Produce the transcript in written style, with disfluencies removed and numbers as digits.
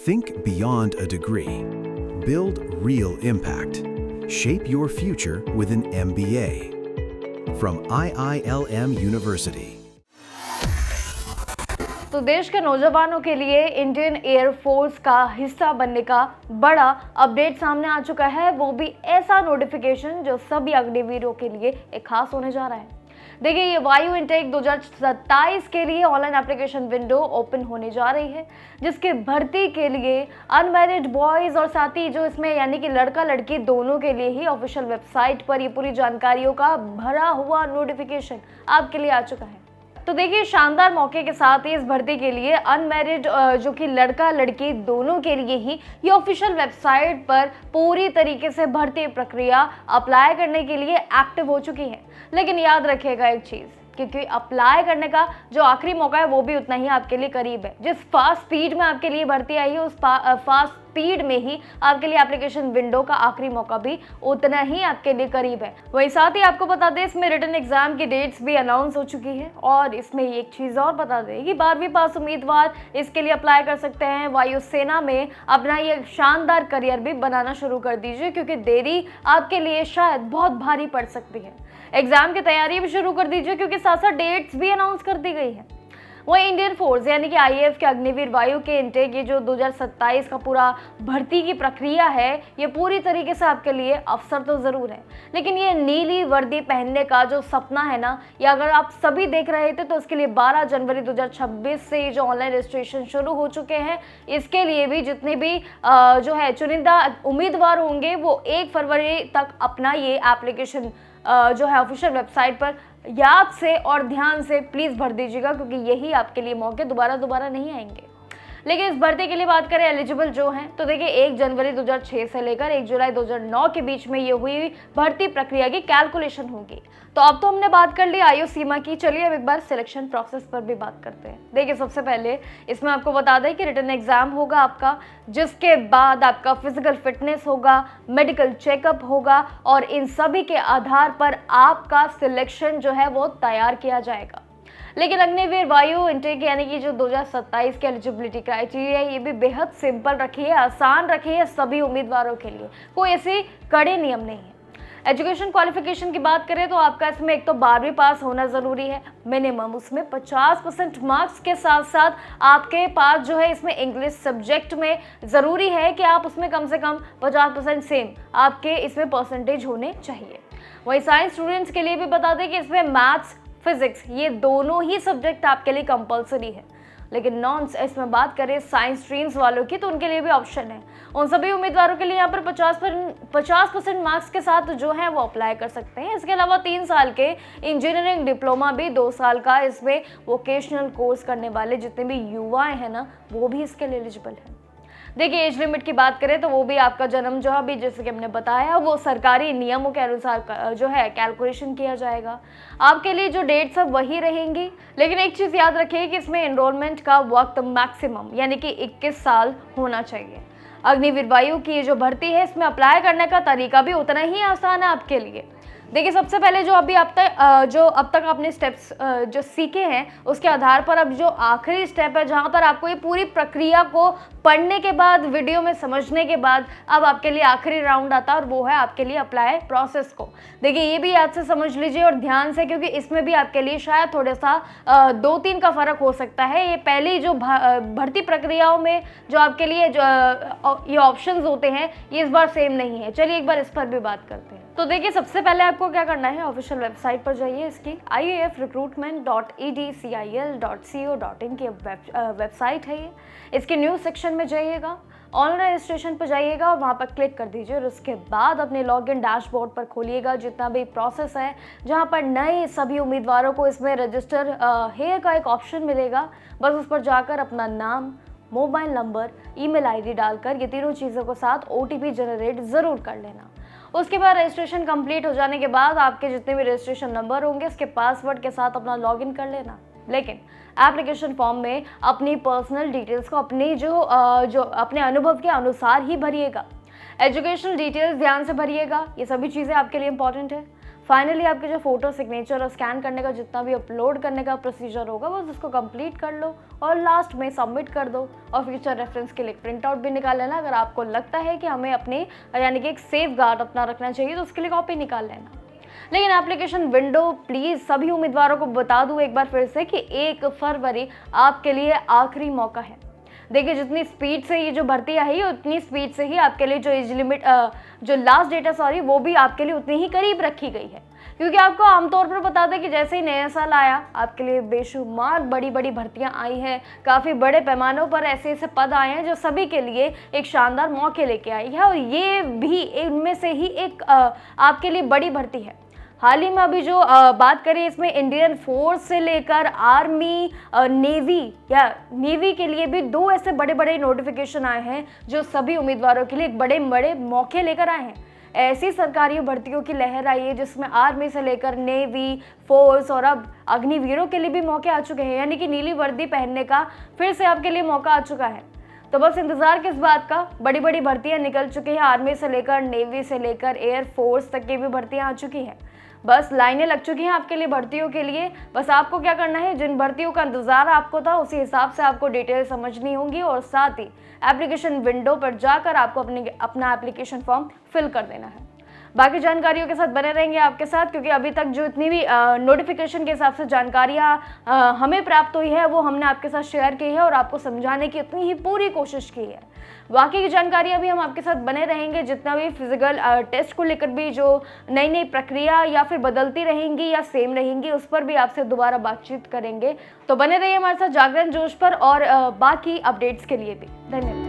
Think beyond a degree. Build real impact. Shape your future with an MBA. From IILM University. तो देश के नौजवानों के लिए इंडियन एयरफोर्स का हिस्सा बनने का बड़ा अपडेट सामने आ चुका है, वो भी ऐसा नोटिफिकेशन जो सभी अग्निवीरों के लिए एक खास होने जा रहा है। देखिए, ये वायु इनटेक 2027 के लिए ऑनलाइन एप्लीकेशन विंडो ओपन होने जा रही है, जिसके भर्ती के लिए अनमैरिड बॉयज़ और साथ ही जो इसमें यानी कि लड़का लड़की दोनों के लिए ही ऑफिशियल वेबसाइट पर ये पूरी जानकारियों का भरा हुआ नोटिफिकेशन आपके लिए आ चुका है। तो देखिए, शानदार मौके के साथ ही इस भर्ती के लिए अनमैरिड जो कि लड़का लड़की दोनों के लिए ही ये ऑफिशियल वेबसाइट पर पूरी तरीके से भर्ती प्रक्रिया अप्लाई करने के लिए एक्टिव हो चुकी है। लेकिन याद रखिएगा एक चीज़, क्योंकि अप्लाई करने का जो आखिरी मौका है वो भी उतना ही आपके लिए करीब है। जिस फास्ट स्पीड में आपके लिए भर्ती आई है, उस फास्ट स्पीड में ही आपके लिए एप्लीकेशन विंडो का आखिरी मौका भी उतना ही आपके लिए करीब है। वही साथ ही आपको बता दें, इसमें रिटन एग्जाम की डेट्स भी अनाउंस हो चुकी है। और इसमें एक चीज़ और बता दें कि 12वीं पास उम्मीदवार इसके लिए अप्लाई कर सकते हैं। वायुसेना में अपना ये शानदार करियर भी बनाना शुरू कर दीजिए, क्योंकि देरी आपके लिए शायद बहुत भारी पड़ सकती है। एग्जाम की तैयारी भी शुरू कर दीजिए, क्योंकि साथ साथ डेट्स भी अनाउंस कर दी गई है। वही इंडियन फोर्स यानी कि आईएएफ के अग्निवीर वायु के इनटेक ये जो 2027 का पूरा भर्ती की प्रक्रिया है, ये पूरी तरीके से आपके लिए अवसर तो ज़रूर है। लेकिन ये नीली वर्दी पहनने का जो सपना है ना, ये अगर आप सभी देख रहे थे तो इसके लिए 12 जनवरी 2026 से जो ऑनलाइन रजिस्ट्रेशन शुरू हो चुके हैं, इसके लिए भी जितने भी जो है चुनिंदा उम्मीदवार होंगे वो 1 फरवरी तक अपना ये एप्लीकेशन जो है ऑफिशियल वेबसाइट पर याद से और ध्यान से प्लीज़ भर दीजिएगा, क्योंकि यही आपके लिए मौके दोबारा नहीं आएंगे। लेकिन इस भर्ती के लिए बात करें एलिजिबल जो हैं, तो देखिए 1 जनवरी 2006 से लेकर 1 जुलाई 2009 के बीच में ये हुई भर्ती प्रक्रिया की कैलकुलेशन होगी। तो अब तो हमने बात कर ली आयु सीमा की, चलिए अब एक बार सिलेक्शन प्रोसेस पर भी बात करते हैं। देखिए, सबसे पहले इसमें आपको बता दें कि रिटन एग्जाम होगा आपका, जिसके बाद आपका फिजिकल फिटनेस होगा, मेडिकल चेकअप होगा और इन सभी के आधार पर आपका सिलेक्शन जो है वो तैयार किया जाएगा। लेकिन अग्निवीर वायु इनटेक यानी कि जो 2027 के एलिजिबिलिटी क्राइटेरिया ये भी बेहद सिंपल रखी है, आसान रखी है सभी उम्मीदवारों के लिए, कोई ऐसे कड़े नियम नहीं है। एजुकेशन क्वालिफिकेशन की बात करें तो आपका इसमें एक तो 12वीं पास होना ज़रूरी है मिनिमम, उसमें 50% मार्क्स के साथ साथ आपके पास जो है इसमें इंग्लिश सब्जेक्ट में ज़रूरी है कि आप उसमें कम से कम 50% सेम आपके इसमें परसेंटेज होने चाहिए। वही साइंस स्टूडेंट्स के लिए भी बता दें कि इसमें मैथ्स फिजिक्स ये दोनों ही सब्जेक्ट आपके लिए कंपलसरी है। लेकिन इसमें बात करें साइंस स्ट्रीम्स वालों की, तो उनके लिए भी ऑप्शन है। उन सभी उम्मीदवारों के लिए यहाँ पर 50% मार्क्स के साथ जो है वो अप्लाई कर सकते हैं। इसके अलावा 3 साल के इंजीनियरिंग डिप्लोमा भी, 2 साल का इसमें वोकेशनल कोर्स करने वाले जितने भी युवाएं हैं ना, वो भी इसके लिए एलिजिबल हैं। देखिए, एज लिमिट की बात करें तो वो भी आपका जन्म जो अभी जैसे कि हमने बताया वो सरकारी नियमों के अनुसार जो है कैलकुलेशन किया जाएगा। आपके लिए जो डेट्स सब वही रहेंगी, लेकिन एक चीज़ याद रखिए कि इसमें एनरोलमेंट का वक्त मैक्सिमम यानी कि 21 साल होना चाहिए। अग्निवीर वायु की ये जो भर्ती है, इसमें अप्लाई करने का तरीका भी उतना ही आसान है आपके लिए। देखिए, सबसे पहले जो अब तक आपने स्टेप्स जो सीखे हैं, उसके आधार पर अब जो आखिरी स्टेप है, जहाँ पर आपको ये पूरी प्रक्रिया को पढ़ने के बाद, वीडियो में समझने के बाद अब आपके लिए आखिरी राउंड आता है, और वो है आपके लिए अप्लाई प्रोसेस को। देखिए, ये भी याद से समझ लीजिए और ध्यान से, क्योंकि इसमें भी आपके लिए शायद थोड़ा सा 2-3 का फ़र्क हो सकता है। ये पहली जो भर्ती प्रक्रियाओं में जो आपके लिए ये ऑप्शंस होते हैं, ये इस बार सेम नहीं है। चलिए एक बार इस पर भी बात करते हैं। तो देखिए, सबसे पहले आपको क्या करना है, ऑफिशियल वेबसाइट पर जाइए इसकी, iafrecruitment.edcil.co.in की वेबसाइट है ये। इसके न्यूज़ सेक्शन में जाइएगा, ऑनलाइन रजिस्ट्रेशन पर जाइएगा और वहाँ पर क्लिक कर दीजिए और उसके बाद अपने लॉगिन डैशबोर्ड पर खोलिएगा जितना भी प्रोसेस है, जहाँ पर नए सभी उम्मीदवारों को इसमें रजिस्टर हेयर का एक ऑप्शन मिलेगा। बस उस पर जाकर अपना नाम, मोबाइल नंबर, ईमेल आईडी डालकर ये तीनों चीज़ों को साथ ओटीपी जनरेट ज़रूर कर लेना। उसके बाद रजिस्ट्रेशन कंप्लीट हो जाने के बाद आपके जितने भी रजिस्ट्रेशन नंबर होंगे उसके पासवर्ड के साथ अपना लॉगिन कर लेना। लेकिन एप्लीकेशन फॉर्म में अपनी पर्सनल डिटेल्स को अपनी जो अपने अनुभव के अनुसार ही भरिएगा। एजुकेशनल डिटेल्स ध्यान से भरिएगा, ये सभी चीज़ें आपके लिए इंपॉर्टेंट है। फाइनली आपके जो फोटो सिग्नेचर और स्कैन करने का जितना भी अपलोड करने का प्रोसीजर होगा बस उसको कंप्लीट कर लो और लास्ट में सबमिट कर दो और फ्यूचर रेफरेंस के लिए प्रिंट आउट भी निकाल लेना। अगर आपको लगता है कि हमें अपनी यानी कि एक सेफ गार्ड अपना रखना चाहिए तो उसके लिए कॉपी निकाल लेना। लेकिन एप्लीकेशन विंडो प्लीज़ सभी उम्मीदवारों को बता दूं एक बार फिर से कि 1 फरवरी आपके लिए आखिरी मौका है। देखिए जितनी स्पीड से ये जो भर्ती आई है उतनी स्पीड से ही आपके लिए जो एज लिमिट जो लास्ट डेट है वो भी आपके लिए उतनी ही करीब रखी गई है, क्योंकि आपको आमतौर पर बता दें कि जैसे ही नया साल आया आपके लिए बेशुमार बड़ी बड़ी भर्तियां आई हैं, काफ़ी बड़े पैमानों पर ऐसे ऐसे पद आए हैं जो सभी के लिए एक शानदार मौके लेके आई है और ये भी इनमें से ही एक आपके लिए बड़ी भर्ती है। हाल ही में अभी जो बात करें इसमें इंडियन फोर्स से लेकर आर्मी, नेवी के लिए भी 2 ऐसे बड़े बड़े नोटिफिकेशन आए हैं जो सभी उम्मीदवारों के लिए एक बड़े बड़े मौके लेकर आए हैं। ऐसी सरकारी भर्तियों की लहर आई है जिसमें आर्मी से लेकर नेवी, फोर्स और अब अग्निवीरों के लिए भी मौके आ चुके हैं, यानी कि नीली वर्दी पहनने का फिर से आपके लिए मौका आ चुका है। तो बस इंतजार किस बात का, बड़ी बड़ी भर्तियां निकल चुकी हैं। आर्मी से लेकर नेवी से लेकर एयर फोर्स तक की भी भर्तियां आ चुकी हैं। बस लाइनें लग चुकी हैं आपके लिए भर्तियों के लिए। बस आपको क्या करना है, जिन भर्तियों का इंतजार आपको था उसी हिसाब से आपको डिटेल समझनी होगी और साथ ही एप्लीकेशन विंडो पर जाकर आपको अपना एप्लीकेशन फॉर्म फिल कर देना है। बाकी जानकारियों के साथ बने रहेंगे आपके साथ, क्योंकि अभी तक जो इतनी भी नोटिफिकेशन के हिसाब से जानकारियाँ हमें प्राप्त हुई है वो हमने आपके साथ शेयर की है और आपको समझाने की उतनी ही पूरी कोशिश की है। बाकी की जानकारियाँ भी हम आपके साथ बने रहेंगे, जितना भी फिजिकल टेस्ट को लेकर भी जो नई नई प्रक्रिया या फिर बदलती रहेंगी या सेम रहेंगी उस पर भी आपसे दोबारा बातचीत करेंगे। तो बने रहिए हमारे साथ जागरण जोश पर और बाकी अपडेट्स के लिए भी। धन्यवाद।